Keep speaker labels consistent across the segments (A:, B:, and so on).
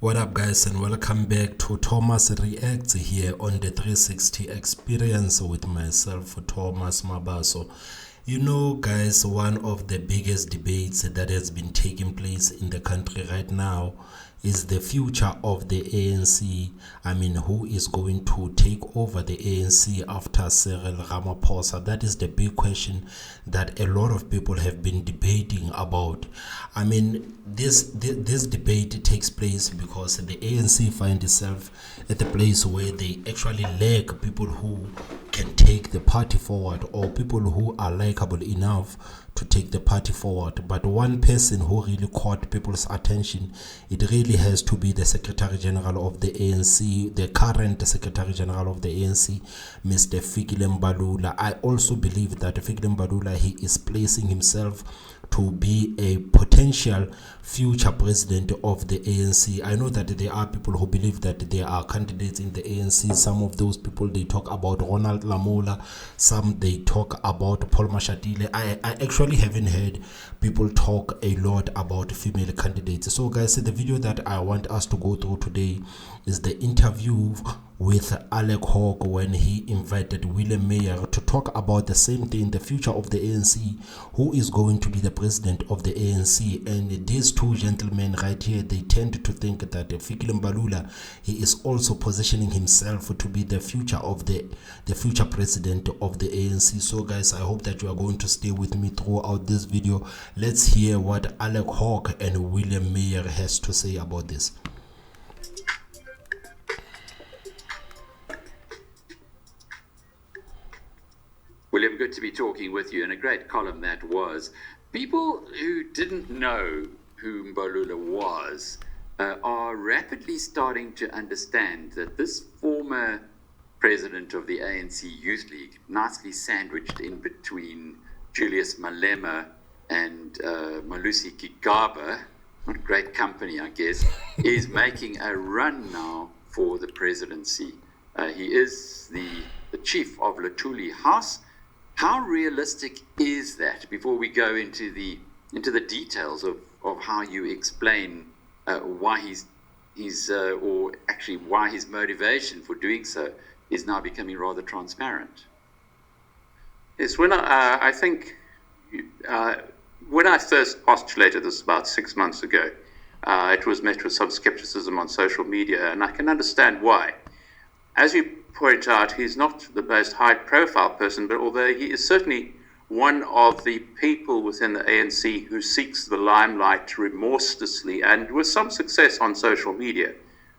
A: What up, guys, and welcome back to Thomas Reacts here on the 360 Experience with myself, Thomas Mabaso. You know, guys, one of the biggest debates that has been taking place in the country right now is the future of the ANC. I mean, who is going to take over the ANC after Cyril Ramaphosa? That is the big question that a lot of people have been debating about. I mean, this debate takes place because the ANC find itself at the place where they actually lack people who can take the party forward, or people who are likable enough to take the party forward. But one person who really caught people's attention, it really has to be the Secretary General of the ANC, the current Secretary General of the ANC, Mr. Fikile Mbalula. I also believe that Fikile Mbalula, he is placing himself to be a potential future president of the ANC. I know that there are people who believe that there are candidates in the ANC. Some of those people, they talk about Ronald Lamola. Some, they talk about Paul Mashatile. I actually haven't heard people talk a lot about female candidates. So guys, the video that I want us to go through today is the interview with Alec Hogg when he invited William Meyer to talk about the same thing, the future of the ANC, who is going to be the president of the ANC. And these two gentlemen right here, they tend to think that Fikile Mbalula, he is also positioning himself to be the future of the future president of the ANC. So guys, I hope that you are going to stay with me throughout this video. Let's hear what Alec Hogg and William Meyer has to say about this.
B: William, good to be talking with you, and a great column that was. People who didn't know who Mbalula was are rapidly starting to understand that this former president of the ANC Youth League, nicely sandwiched in between Julius Malema and Malusi Gigaba, what a great company, I guess, is making a run now for the presidency. He is the chief of Luthuli House. How realistic is that, before we go into the details of how you explain why why his motivation for doing so is now becoming rather transparent?
C: Yes, when I think when I first postulated this about 6 months ago, it was met with some skepticism on social media, and I can understand why. As you point out, he's not the most high-profile person, but although he is certainly one of the people within the ANC who seeks the limelight remorselessly and with some success on social media,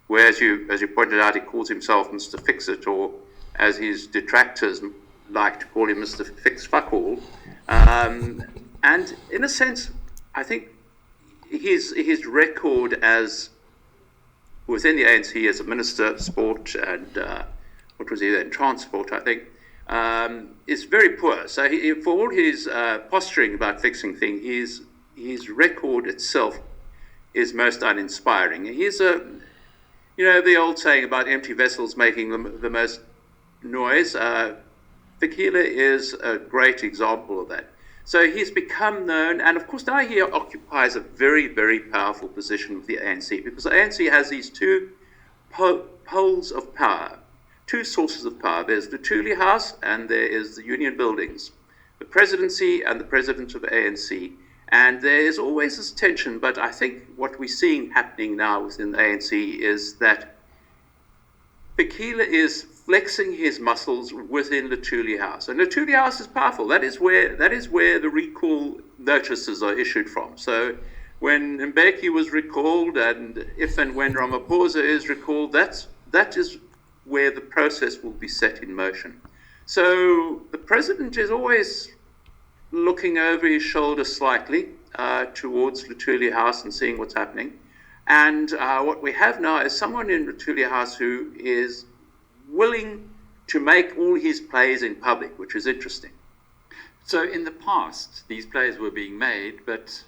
C: where, as you pointed out, he calls himself Mr. Fix-It, or as his detractors like to call him Mr. Fix-Fuck-All. And in a sense, I think his record as within the ANC as a minister of sport and what was he then, transport, I think, is very poor. So for all his posturing about fixing things, his record itself is most uninspiring. He's the old saying about empty vessels making the most noise. Fikile is a great example of that. So he's become known, and of course now he occupies a very, very powerful position with the ANC, because the ANC has these two poles of power, two sources of power. There's the Luthuli House and there is the Union Buildings, the presidency and the president of the ANC. And there is always this tension, but I think what we're seeing happening now within the ANC is that Fikile is flexing his muscles within the Luthuli House. And the Luthuli House is powerful. That is where the recall notices are issued from. So when Mbeki was recalled, and if and when Ramaphosa is recalled, that is where the process will be set in motion. So the president is always looking over his shoulder slightly towards Luthuli House and seeing what's happening. And what we have now is someone in Luthuli House who is willing to make all his plays in public, which is interesting.
B: So in the past, these plays were being made, but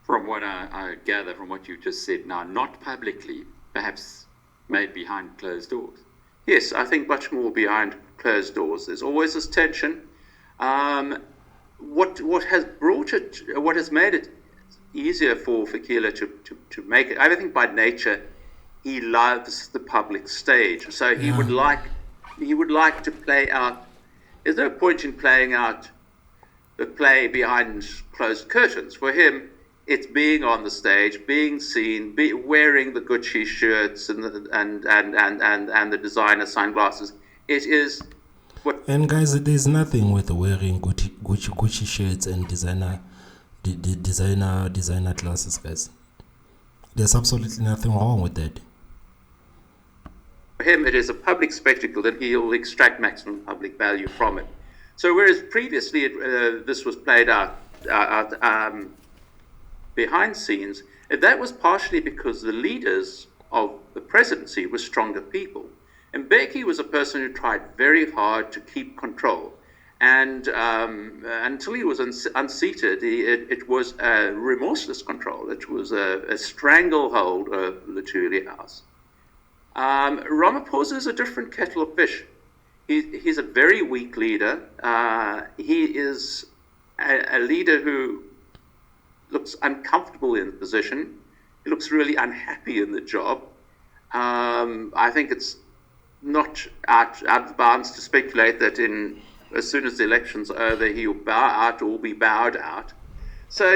B: from what I gather from what you just said now, not publicly, perhaps made behind closed doors.
C: Yes, I think much more behind closed doors. There's always this tension. What has made it easier for Fikile to make it, I think by nature, he loves the public stage. So he would like to play out. There's no point in playing out the play behind closed curtains. For him, it's being on the stage, being seen, wearing the Gucci shirts and the designer sunglasses. It is what.
A: And guys, there's nothing with wearing Gucci shirts and designer glasses, guys. There's absolutely nothing wrong with that.
C: For him, it is a public spectacle that he'll extract maximum public value from it. So whereas previously this was played out behind scenes, that was partially because the leaders of the presidency were stronger people. And Mbeki was a person who tried very hard to keep control. And until he was unseated, it was a remorseless control. It was a stranglehold of the Julie House. Ramaphosa is a different kettle of fish. He's a very weak leader. He is a leader who looks uncomfortable in the position. He looks really unhappy in the job. I think it's not out of bounds to speculate that as soon as the election's over, he'll bow out or be bowed out. So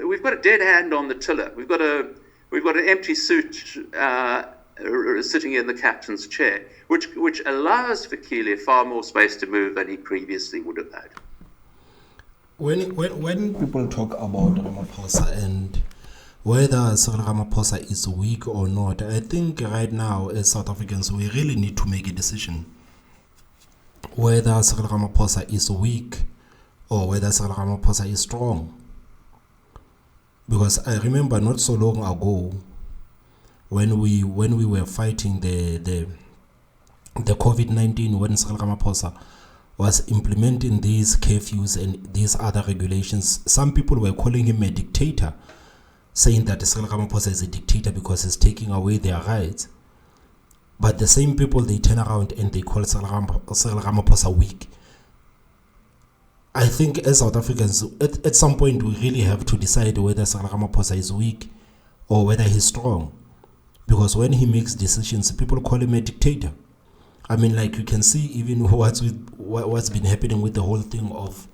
C: we've got a dead hand on the tiller. We've got an empty suit sitting in the captain's chair, which allows Fikile far more space to move than he previously would have had.
A: When people talk about Ramaphosa and whether Cyril Ramaphosa is weak or not, I think right now as South Africans we really need to make a decision whether Cyril Ramaphosa is weak or whether Cyril Ramaphosa is strong. Because I remember not so long ago when we were fighting the COVID-19, when Cyril Ramaphosa was implementing these curfews and these other regulations, some people were calling him a dictator, saying that Cyril Ramaphosa is a dictator because he's taking away their rights. But the same people, they turn around and they call Cyril Ramaphosa weak. I think as South Africans, at some point we really have to decide whether Cyril Ramaphosa is weak or whether he's strong. Because when he makes decisions, people call him a dictator. I mean, like you can see even what's been happening with the whole thing of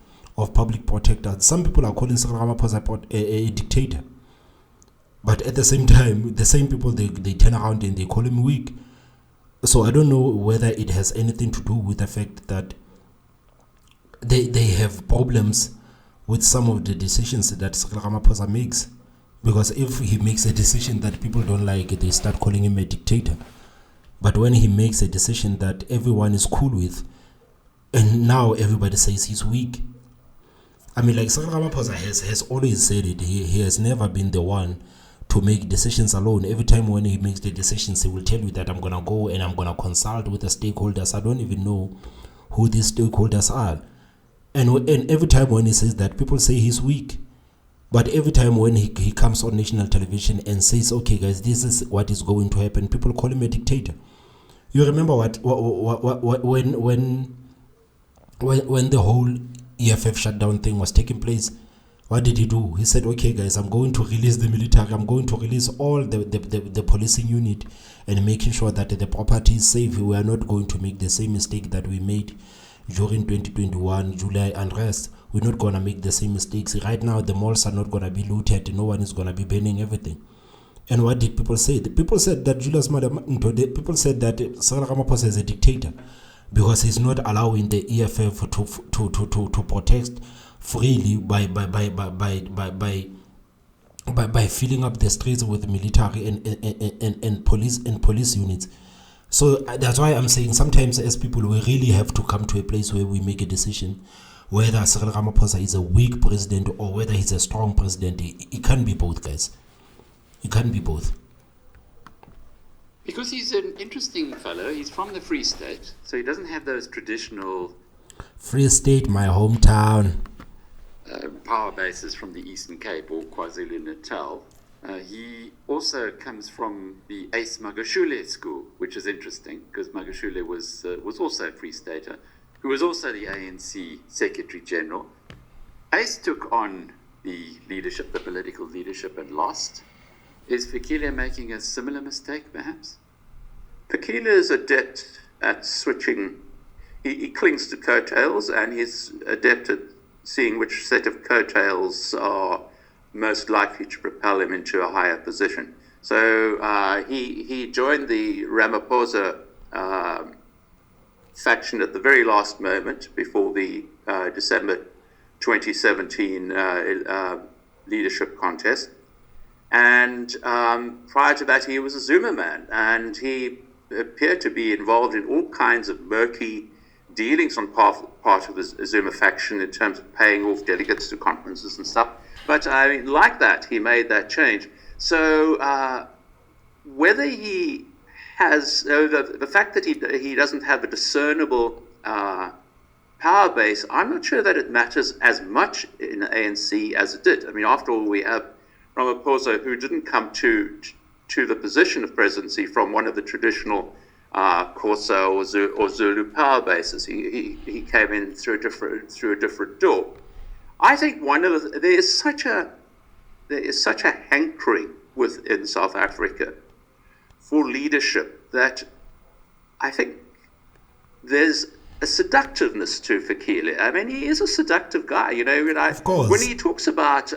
A: public protectors. Some people are calling Cyril Ramaphosa a dictator. But at the same time, the same people, they turn around and they call him weak. So I don't know whether it has anything to do with the fact that they have problems with some of the decisions that Cyril Ramaphosa makes. Because if he makes a decision that people don't like, they start calling him a dictator. But when he makes a decision that everyone is cool with, and now everybody says he's weak. I mean, like Cyril Ramaphosa has always said it. He has never been the one to make decisions alone. Every time when he makes the decisions, he will tell you that I'm going to go and I'm going to consult with the stakeholders. I don't even know who these stakeholders are. And every time when he says that, people say he's weak. But every time when he comes on national television and says, okay guys, this is what is going to happen, people call him a dictator. You remember when the whole EFF shutdown thing was taking place, what did he do? He said, okay guys, I'm going to release the military, I'm going to release all the policing unit and making sure that the property is safe. We are not going to make the same mistake that we made during 2021 July unrest. We're not going to make the same mistakes. Right now, the malls are not going to be looted. No one is going to be burning everything. And what did people say? The people said that people said that Cyril Ramaphosa is a dictator because he's not allowing the EFF to protest freely by filling up the streets with military and police units. So that's why I'm saying sometimes as people we really have to come to a place where we make a decision whether Cyril Ramaphosa is a weak president or whether he's a strong president. It can't be both, guys. It can't be both.
B: Because he's an interesting fellow. He's from the Free State, so he doesn't have those traditional
A: Free State, my hometown.
B: Power bases from the Eastern Cape or KwaZulu-Natal. He also comes from the Ace Magashule school, which is interesting because Magashule was also a Free Stater, who was also the ANC Secretary General. Ace took on the leadership, the political leadership, and lost. Is Fikile making a similar mistake, perhaps?
C: Fikile is adept at switching. He clings to coattails, and he's adept at seeing which set of coattails are most likely to propel him into a higher position. So he joined the Ramaphosa faction at the very last moment before the December 2017 leadership contest. And prior to that, he was a Zuma man, and he appeared to be involved in all kinds of murky dealings on part of the Zuma faction in terms of paying off delegates to conferences and stuff. But I mean, like that, he made that change. So whether he has the fact that he doesn't have a discernible power base, I'm not sure that it matters as much in the ANC as it did. I mean, after all, we have Ramaphosa, who didn't come to the position of presidency from one of the traditional Xhosa or Zulu power bases. He came in through a different door. I think there is such a hankering within South Africa for leadership that I think there's a seductiveness to Fikile. I mean, he is a seductive guy, you know.
A: Of course.
C: When he talks about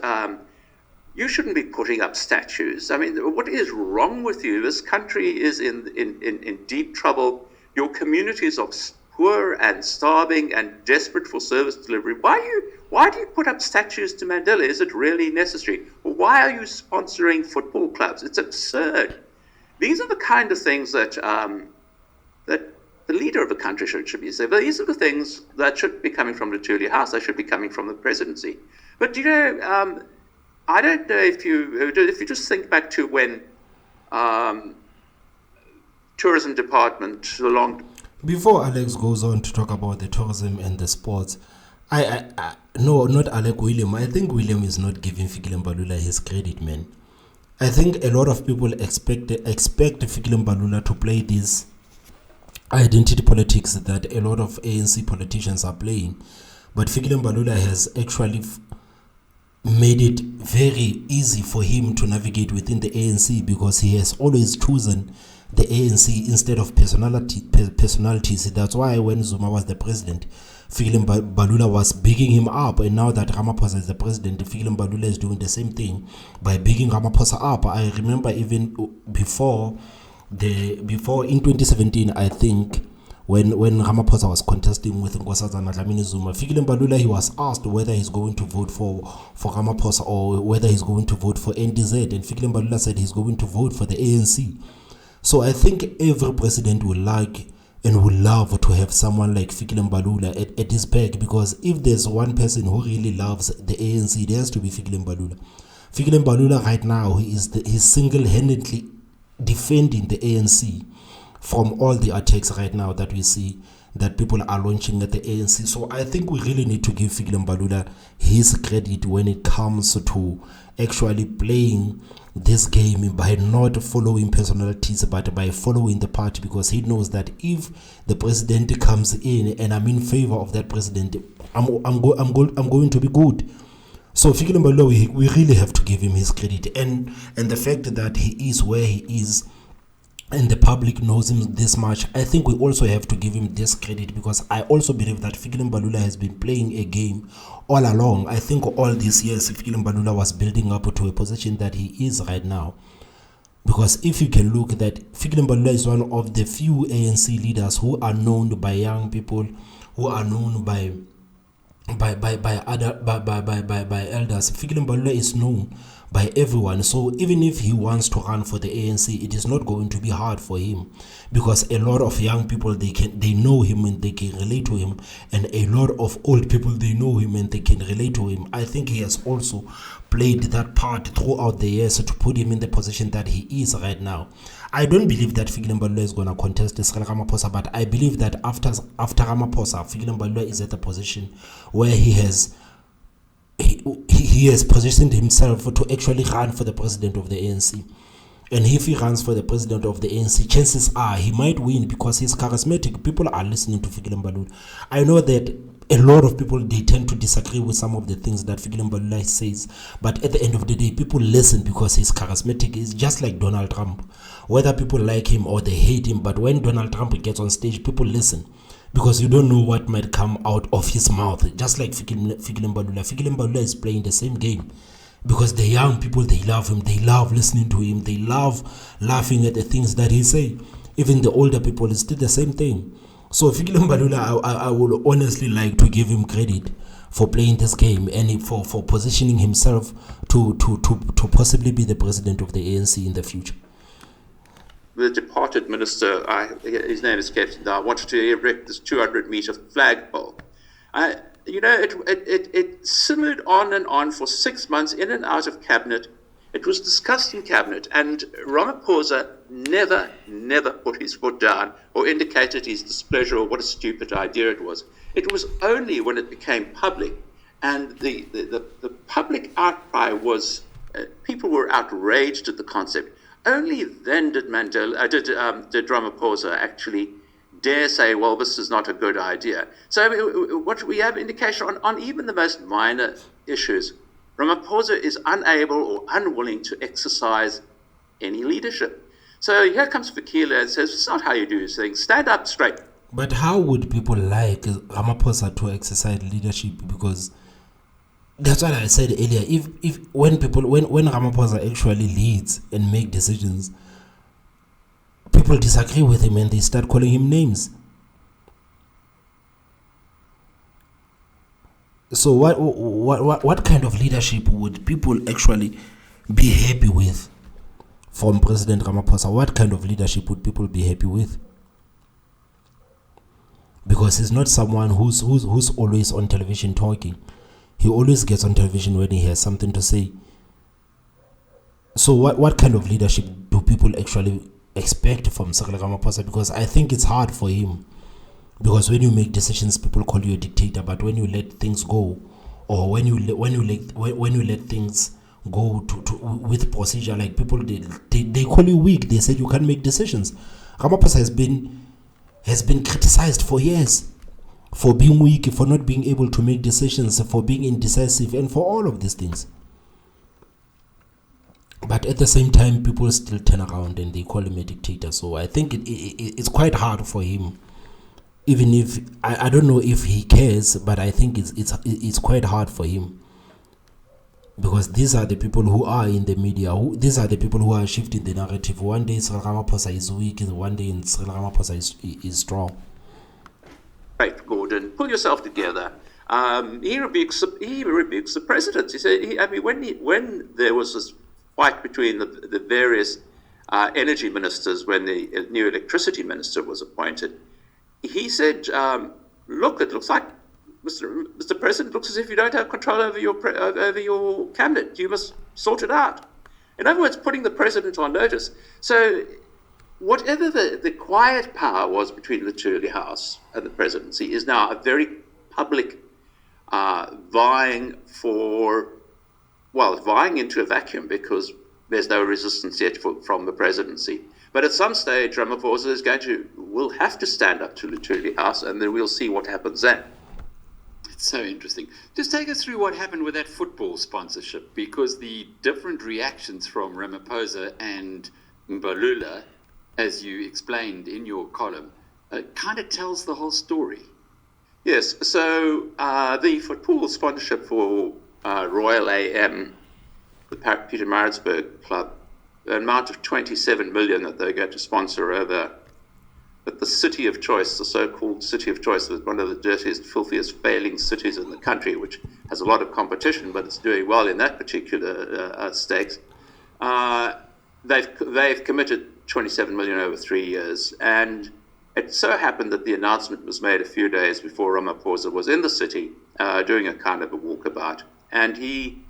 C: you shouldn't be putting up statues. I mean, what is wrong with you? This country is in deep trouble. Your communities are poor and starving and desperate for service delivery. Why do you put up statues to Mandela? Is it really necessary? Or why are you sponsoring football clubs? It's absurd. These are the kind of things that that the leader of the country should be saying. But these are the things that should be coming from the Tuli House. They should be coming from the presidency. But, you know, I don't know if you just think back to when tourism department
A: Before Alex goes on to talk about the tourism and the sports, no, not Alec, William. I think William is not giving Fikile Mbalula his credit, man. I think a lot of people expect Fikile Mbalula to play this identity politics that a lot of ANC politicians are playing, but Fikile Mbalula has actually made it very easy for him to navigate within the ANC because he has always chosen the ANC instead of personalities. That's why when Zuma was the president, Fikile Mbalula was bigging him up, and now that Ramaphosa is the president, Fikile Mbalula is doing the same thing by bigging Ramaphosa up. I remember even before in 2017, I think, when Ramaphosa was contesting with Nkosazana Dlamini Zuma, Fikile Mbalula, he was asked whether he's going to vote for Ramaphosa or whether he's going to vote for NDZ, and Fikile Mbalula said he's going to vote for the ANC. So I think every president would like and would love to have someone like Fikile Mbalula at his back, because if there's one person who really loves the ANC, it has to be Fikile Mbalula. Fikile Mbalula right now, he's single-handedly defending the ANC from all the attacks right now that we see that people are launching at the ANC. So I think we really need to give Fikile Mbalula his credit when it comes to actually playing this game by not following personalities but by following the party, because he knows that if the president comes in and I'm in favor of that president, I'm going to be good. So Fikile Mbalula, we really have to give him his credit, and the fact that he is where he is and the public knows him this much, I think we also have to give him this credit, because I also believe that Fikile Mbalula has been playing a game all along. I think all these years Fikile Mbalula was building up to a position that he is right now, because if you can look that Fikile Mbalula is one of the few ANC leaders who are known by young people, who are known by elders. Fikile Mbalula is known by everyone. So even if he wants to run for the ANC, it is not going to be hard for him, because a lot of young people, they know him and they can relate to him, and a lot of old people, they know him and they can relate to him. I think he has also played that part throughout the years to put him in the position that he is right now. I don't believe that Fikile Mbalula is going to contest Cyril Ramaphosa, but I believe that after Ramaphosa, Fikile Mbalula is at a position where he has positioned himself to actually run for the president of the ANC. And if he runs for the president of the ANC, chances are he might win because he's charismatic. People are listening to Fikile Mbalula. I know that a lot of people, they tend to disagree with some of the things that Fikile Mbalula says, but at the end of the day, people listen because he's charismatic. It's just like Donald Trump. Whether people like him or they hate him, but when Donald Trump gets on stage, people listen because you don't know what might come out of his mouth. Just like Fikile Mbalula. Fikile Mbalula is playing the same game because the young people, they love him. They love listening to him. They love laughing at the things that he say. Even the older people, it's still the same thing. So Fikile Mbalula, I would honestly like to give him credit for playing this game and for positioning himself to possibly be the president of the ANC in the future.
C: The departed minister, his name escapes me now, wanted to erect this 200-meter flagpole. It simmered on and on for 6 months, in and out of cabinet. It was discussed in cabinet, and Ramaphosa never put his foot down or indicated his displeasure or what a stupid idea it was. It was only when it became public and the public outcry was, people were outraged at the concept. Only then did Ramaphosa actually dare say, well, this is not a good idea. So what we have indication on even the most minor issues, Ramaphosa is unable or unwilling to exercise any leadership. So here comes Fikile and says, it's not how you do things. Stand up straight.
A: But how would people like Ramaphosa to exercise leadership? Because that's what I said earlier. If when Ramaphosa actually leads and make decisions, people disagree with him and they start calling him names. So what kind of leadership would people actually be happy with from President Ramaphosa? What kind of leadership would people be happy with? Because he's not someone who's always on television talking. He always gets on television when he has something to say. So what kind of leadership do people actually expect from Cyril Ramaphosa? Because I think it's hard for him. Because when you make decisions, people call you a dictator. But when you let things go, or when you let things go to with procedure, like people they call you weak. They say you can't make decisions. Ramaphosa has been criticized for years for being weak, for not being able to make decisions, for being indecisive, and for all of these things. But at the same time, people still turn around and they call him a dictator. So I think it's quite hard for him. Even if I don't know if he cares, but I think it's quite hard for him, because these are the people who are in the media. These are the people who are shifting the narrative. One day Cyril Ramaphosa is weak, and one day Cyril Ramaphosa is strong.
C: Right, Gordon, pull yourself together. He rebukes the president. He said, when there was this fight between the various energy ministers when the new electricity minister was appointed, he said, look, it looks like, Mr. President, looks as if you don't have control over your cabinet. You must sort it out. In other words, putting the president on notice. So whatever the quiet power was between the Turley House and the presidency is now a very public vying into a vacuum, because there's no resistance yet from the presidency. But at some stage, Ramaphosa will have to stand up to the Turley House, and then we'll see what happens then.
B: It's so interesting. Just take us through what happened with that football sponsorship, because the different reactions from Ramaphosa and Mbalula, as you explained in your column, kind of tells the whole story.
C: Yes, so the football sponsorship for Royal AM, the Pietermaritzburg club, the amount of 27 million that they're going to sponsor over at the city of choice, the so-called city of choice, one of the dirtiest, filthiest, failing cities in the country, which has a lot of competition, but it's doing well in that particular stakes. They've committed 27 million over 3 years, and it so happened that the announcement was made a few days before Ramaphosa was in the city doing a kind of a walkabout, and he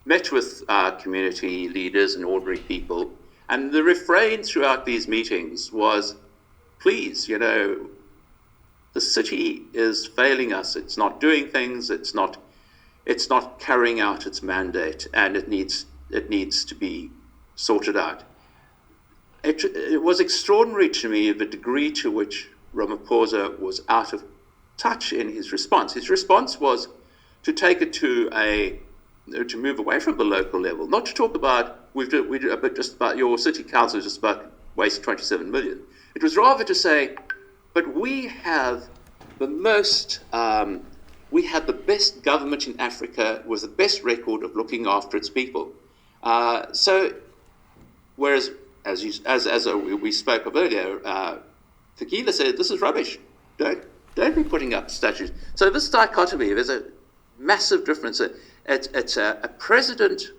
C: met with community leaders and ordinary people, and the refrain throughout these meetings was, please, the city is failing us. It's not doing things. It's not carrying out its mandate, and it needs to be sorted out. It was extraordinary to me the degree to which Ramaphosa was out of touch in his response. His response was to take it to move away from the local level, not to talk about just about your city council just about waste 27 million. It was rather to say, but we have the best government in Africa with the best record of looking after its people. Whereas, as we spoke of earlier, Fikile said, this is rubbish. Don't be putting up statues. So this dichotomy, there's a massive difference. It's a president.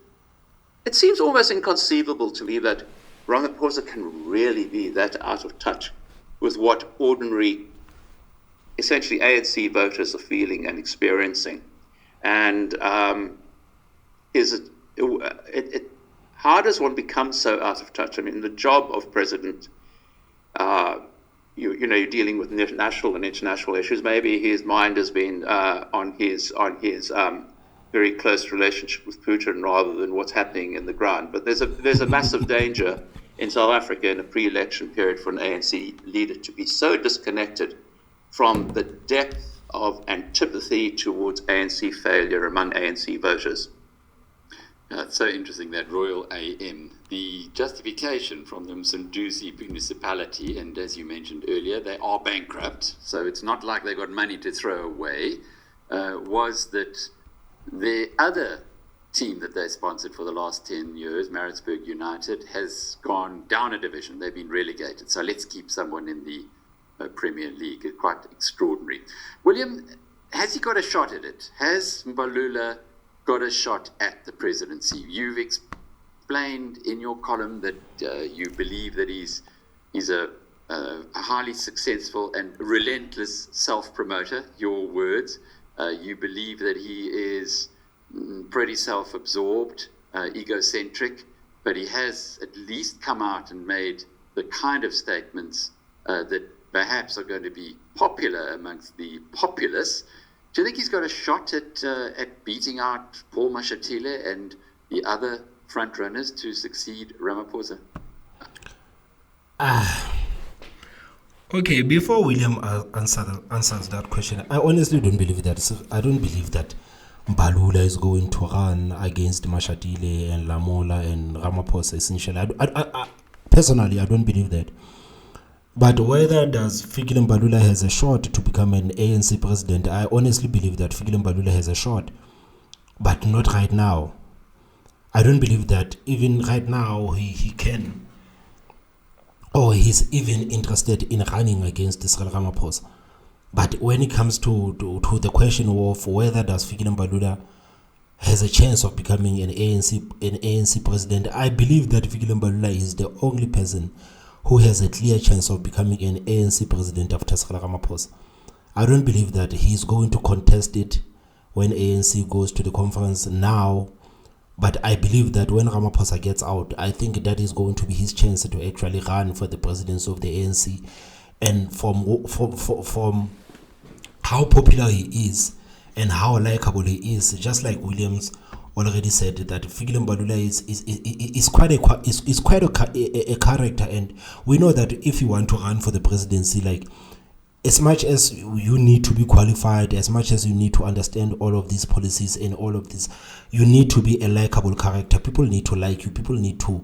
C: It seems almost inconceivable to me that Ramaphosa can really be that out of touch with what ordinary, essentially ANC voters are feeling and experiencing. And how does one become so out of touch? I mean, the job of president, you're dealing with national and international issues. Maybe his mind has been on his very close relationship with Putin rather than what's happening in the ground. But there's a massive danger in South Africa in a pre-election period for an ANC leader to be so disconnected from the depth of antipathy towards ANC failure among ANC voters.
B: It's so interesting, that Royal AM, the justification from the Msunduzi municipality, and as you mentioned earlier, they are bankrupt, so it's not like they got money to throw away, was that the other team that they sponsored for the last 10 years, Maritzburg United, has gone down a division. They've been relegated, so let's keep someone in the Premier League. It's quite extraordinary. William, has he got a shot at it? Has Mbalula got a shot at the presidency? You've explained in your column that you believe that he's a highly successful and relentless self-promoter, your words. You believe that he is pretty self-absorbed, egocentric, but he has at least come out and made the kind of statements that perhaps are going to be popular amongst the populace. Do you think he's got a shot at beating out Paul Mashatile and the other front runners to succeed Ramaphosa?
A: Okay, before William answers that question, I honestly don't believe that. I don't believe that Mbalula is going to run against Mashatile and Lamola and Ramaphosa, essentially. I personally, I don't believe that. But whether does Fikile Mbalula has a shot to become an ANC president, I honestly believe that Fikile Mbalula has a shot, but not right now. I don't believe that even right now he can, or he's even interested in running against Cyril Ramaphosa. But when it comes to the question of whether does Fikile Mbalula has a chance of becoming an ANC president, I believe that Fikile Mbalula is the only person who has a clear chance of becoming an ANC president after Cyril Ramaphosa. I don't believe that he's going to contest it when ANC goes to the conference now, but I believe that when Ramaphosa gets out, I think that is going to be his chance to actually run for the presidency of the ANC. And from how popular he is and how likable he is, just like Williams already said, that Fikile Mbalula is quite a character, and we know that if you want to run for the presidency, like, as much as you need to be qualified, as much as you need to understand all of these policies and all of this, you need to be a likable character. People need to like you. People need to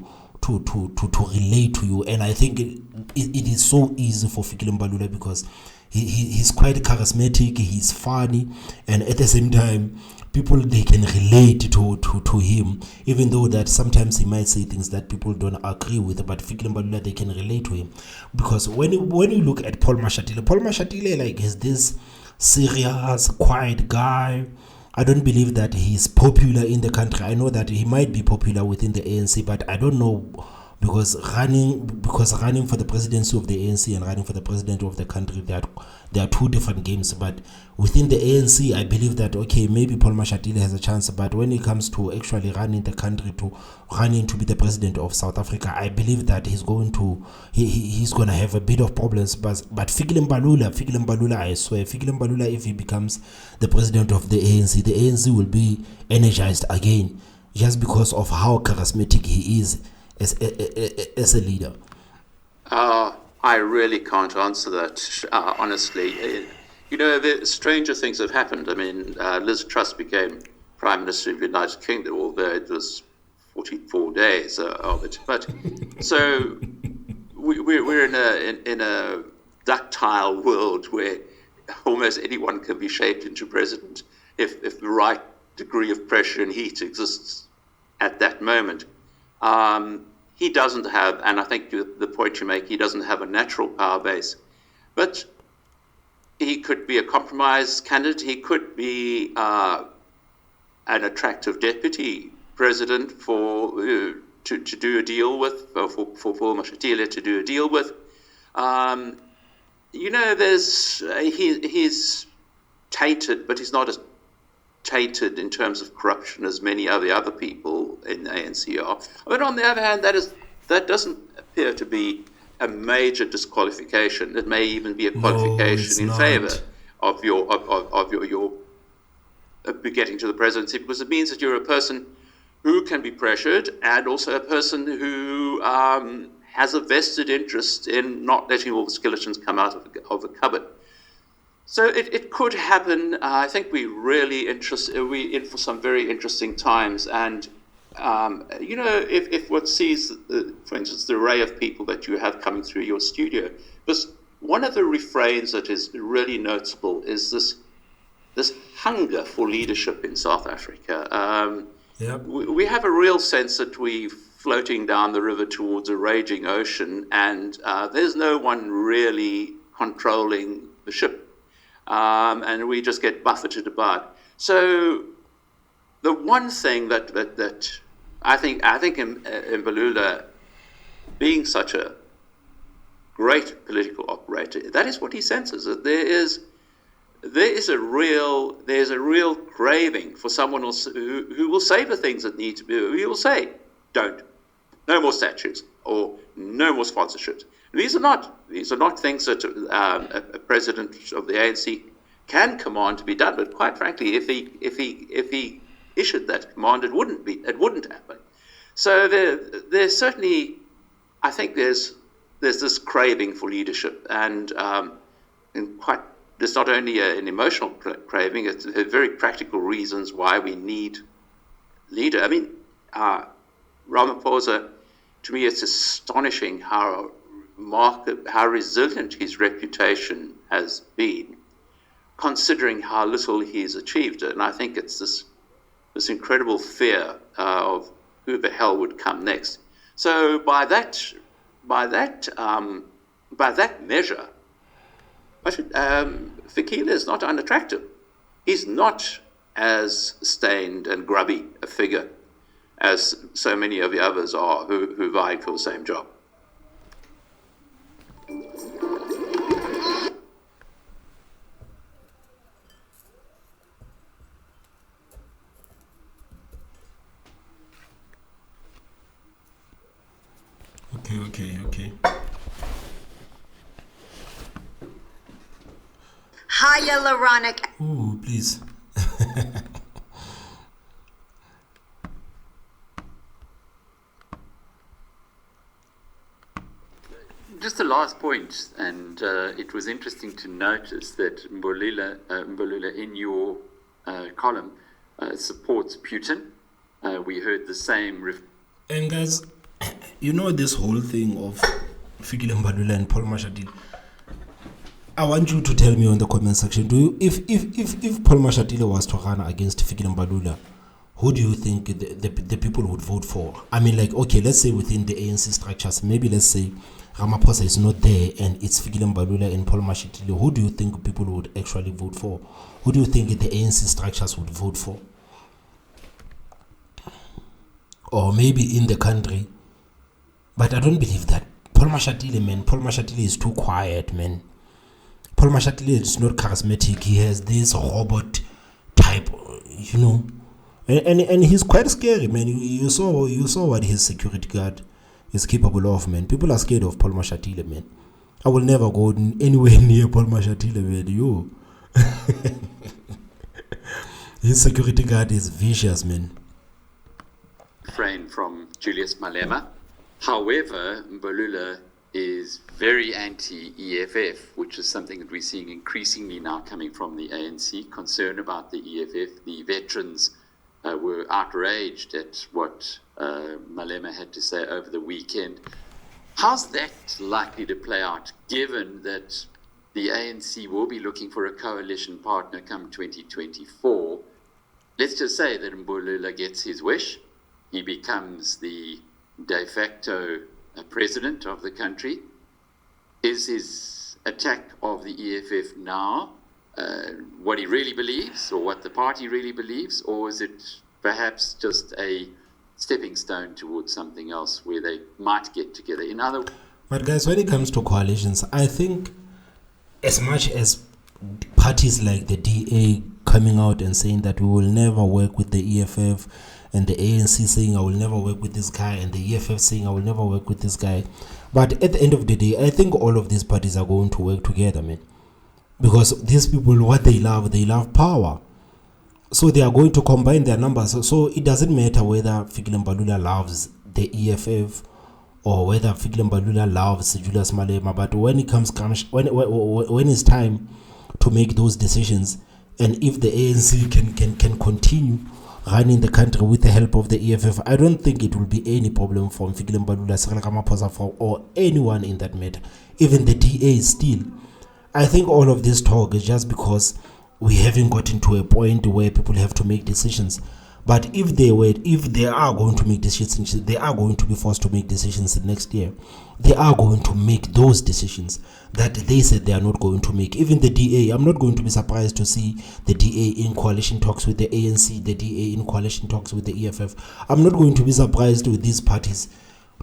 A: relate to you, and I think it is so easy for Fikile Mbalula because he's quite charismatic, he's funny, and at the same time, people, they can relate to him, even though that sometimes he might say things that people don't agree with. But Fikile Mbalula, they can relate to him, because when you look at Paul Mashatile like is this serious, quiet guy. I don't believe that he's popular in the country. I know that he might be popular within the ANC, but I don't know, because running for the presidency of the ANC and running for the president of the country, there are two different games. But within the ANC, I believe that, okay, maybe Paul Mashatile has a chance, but when it comes to actually running the country, to running to be the president of South Africa, I believe that he's going to have a bit of problems. But Fikile Mbalula, I swear, Fikile Mbalula, if he becomes the president of the ANC will be energized again, just because of how charismatic he is as a leader.
C: I really can't answer that, honestly. stranger things have happened. I mean, Liz Truss became Prime Minister of the United Kingdom, although it was 44 days of it. But so we're in a ductile world where almost anyone can be shaped into president if the right degree of pressure and heat exists at that moment. He doesn't have, and I think the point you make, he doesn't have a natural power base, but he could be a compromise candidate. He could be an attractive deputy president to do a deal with, for Paul Mashatile to do a deal with. He's tainted, but he's not as tainted in terms of corruption as many of the other people in the ANC are. But on the other hand, that doesn't appear to be a major disqualification. It may even be a qualification in favour of your getting to the presidency, because it means that you're a person who can be pressured and also a person who has a vested interest in not letting all the skeletons come out of the cupboard. So it could happen. I think we're in for some very interesting times. And, if one sees, for instance, the array of people that you have coming through your studio, because one of the refrains that is really noticeable is this hunger for leadership in South Africa.
A: Yep.
C: We have a real sense that we're floating down the river towards a raging ocean, and there's no one really controlling the ship. And we just get buffeted about. So the one thing that I think in Mbalula, being such a great political operator, that is what he senses. That there's a real craving for someone else who will say the things that need to be. He will say, no more statues, or no more sponsorships. These are not things that a president of the ANC can command to be done. But quite frankly, if he issued that command, it wouldn't happen. So there's certainly, I think there's this craving for leadership, and there's not only an emotional craving; it's very practical reasons why we need leader. I mean, Ramaphosa, to me, it's astonishing how resilient his reputation has been, considering how little he's achieved. And I think it's this incredible fear of who the hell would come next. So by that measure, Fikile is not unattractive. He's not as stained and grubby a figure as so many of the others are who vied for the same job.
A: Okay.
D: Hiya, Loronic.
A: Ooh, please.
B: Just the last point, and it was interesting to notice that Mbalula in your column supports Putin. We heard the same.
A: And guys, this whole thing of Fikile Mbalula and Paul Mashatile, I want you to tell me on the comment section, if Paul Mashatile was to run against Fikile Mbalula, who do you think the people would vote for? I mean, let's say within the ANC structures, maybe let's say Ramaphosa is not there and it's Fikile Mbalula and Paul Mashatile. Who do you think people would actually vote for? Who do you think the ANC structures would vote for? Or maybe in the country. But I don't believe that. Paul Mashatile is too quiet, man. Paul Mashatile is not charismatic. He has this robot type, and he's quite scary, man. You saw what his security guard is capable of, man. People are scared of Paul Mashatile, man. I will never go anywhere near Paul Mashatile, man. His security guard is vicious, man.
B: Refrain from Julius Malema. However, Mbalula is very anti-EFF, which is something that we're seeing increasingly now coming from the ANC, concerned about the EFF. The veterans were outraged at what Malema had to say over the weekend. How's that likely to play out, given that the ANC will be looking for a coalition partner come 2024? Let's just say that Mbalula gets his wish. He becomes the de facto president of the country. Is his attack of the EFF now what he really believes, or what the party really believes, or is it perhaps just a stepping stone towards something else where they might get together?
A: But guys, when it comes to coalitions, I think as much as parties like the DA coming out and saying that we will never work with the EFF, and the ANC saying I will never work with this guy, and the EFF saying I will never work with this guy, but at the end of the day, I think all of these parties are going to work together, man. Because these people, what they love power. So they are going to combine their numbers. So it doesn't matter whether Fikile Mbalula loves the EFF or whether Fikile Mbalula loves Julius Malema, but when it comes when it's time to make those decisions, and if the ANC can continue running the country with the help of the EFF, I don't think it will be any problem from Fikile Mbalula, or anyone in that matter, even the DA still. I think all of this talk is just because we haven't gotten to a point where people have to make decisions. But if they are going to make decisions, they are going to be forced to make decisions next year. They are going to make those decisions that they said they are not going to make. Even the DA, I'm not going to be surprised to see the DA in coalition talks with the ANC, the DA in coalition talks with the EFF. I'm not going to be surprised with these parties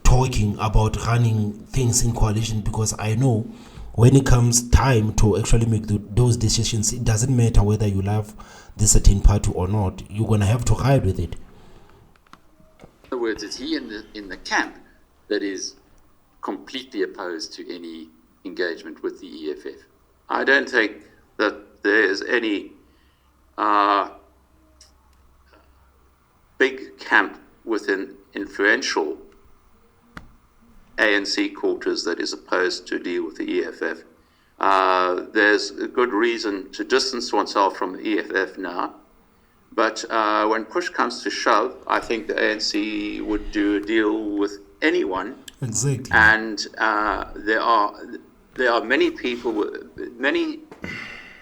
A: talking about running things in coalition, because I know when it comes time to actually make those decisions, it doesn't matter whether you love the certain party or not. You're going to have to ride with it.
B: In other words, is he in the camp that is completely opposed to any engagement with the EFF?
C: I don't think that there is any big camp within influential ANC quarters that is opposed to deal with the EFF. There's a good reason to distance oneself from the EFF now, but when push comes to shove, I think the ANC would do a deal with anyone.
A: Exactly.
C: And there are many people, many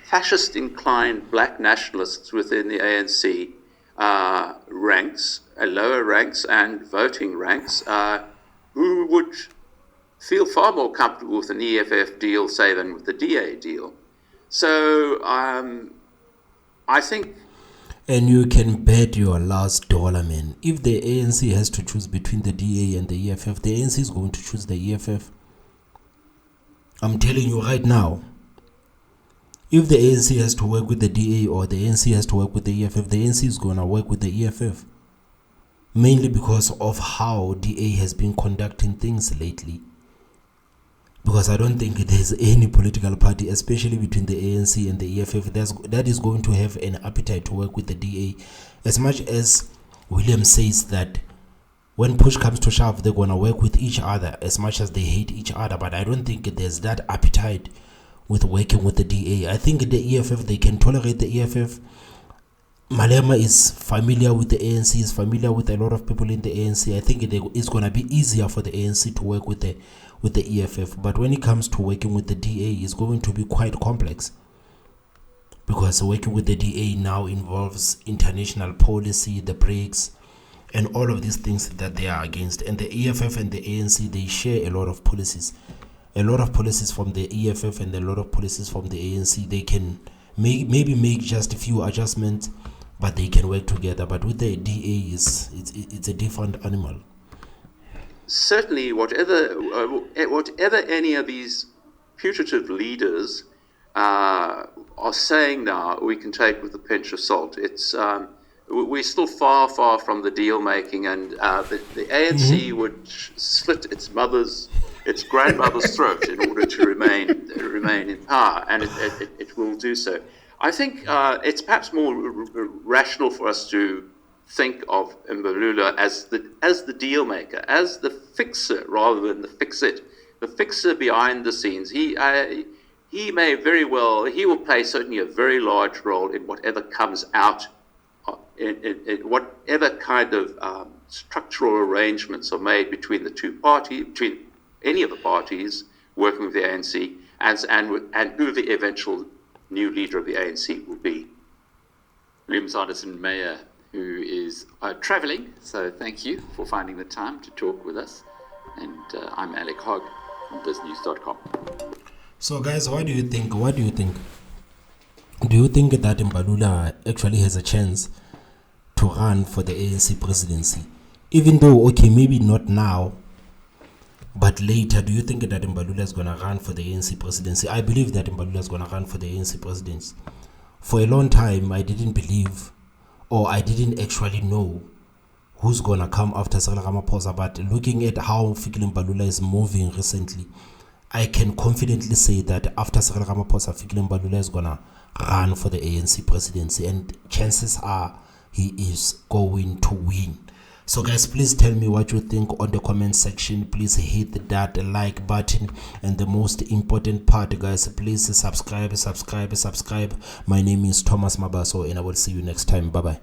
C: fascist-inclined black nationalists within the ANC ranks, lower ranks and voting ranks, who would feel far more comfortable with an EFF deal, say, than with the DA deal. So I think...
A: And you can bet your last dollar, man. If the ANC has to choose between the DA and the EFF, the ANC is going to choose the EFF. I'm telling you right now. If the ANC has to work with the DA or the ANC has to work with the EFF, the ANC is going to work with the EFF. Mainly because of how DA has been conducting things lately. Because I don't think there's any political party, especially between the ANC and the EFF, that is going to have an appetite to work with the DA. As much as William says that when push comes to shove, they're going to work with each other as much as they hate each other. But I don't think there's that appetite with working with the DA. I think the EFF, they can tolerate the EFF. Malema is familiar with the ANC, is familiar with a lot of people in the ANC. I think it's going to be easier for the ANC to work with the EFF. But when it comes to working with the DA, it's going to be quite complex. Because working with the DA now involves international policy, the BRICS, and all of these things that they are against. And the EFF and the ANC, they share a lot of policies. A lot of policies from the EFF and a lot of policies from the ANC. They can maybe make just a few adjustments, but they can work together. But with the DA, it's a different animal.
C: Certainly, whatever any of these putative leaders are saying now, we can take with a pinch of salt. It's we're still far from the deal making, and the ANC would slit its grandmother's throat in order to remain in power, and it will do so. I think it's perhaps more rational for us to think of Mbalula as the deal maker, as the fixer rather than the fix-it. the fixer behind the scenes. He may very well, he will play certainly a very large role in whatever comes out, in whatever kind of structural arrangements are made between the two parties, between any of the parties working with the ANC, and who the eventual new leader of the ANC will be.
B: William Meyer, who is traveling, so thank you for finding the time to talk with us. And I'm Alec Hogg from biznews.com.
A: So guys, what do you think? Do you think that Mbalula actually has a chance to run for the ANC presidency? Even though, okay, maybe not now, but later, do you think that Mbalula is going to run for the ANC presidency? I believe that Mbalula is going to run for the ANC presidency. For a long time, I didn't believe, or I didn't actually know who's going to come after Cyril Ramaphosa. But looking at how Fikile Mbalula is moving recently, I can confidently say that after Cyril Ramaphosa, Fikile Mbalula is going to run for the ANC presidency. And chances are he is going to win. So guys, please tell me what you think on the comment section. Please hit that like button, and the most important part, guys, please subscribe. My name is Thomas Mabaso, and I will see you next time. Bye bye.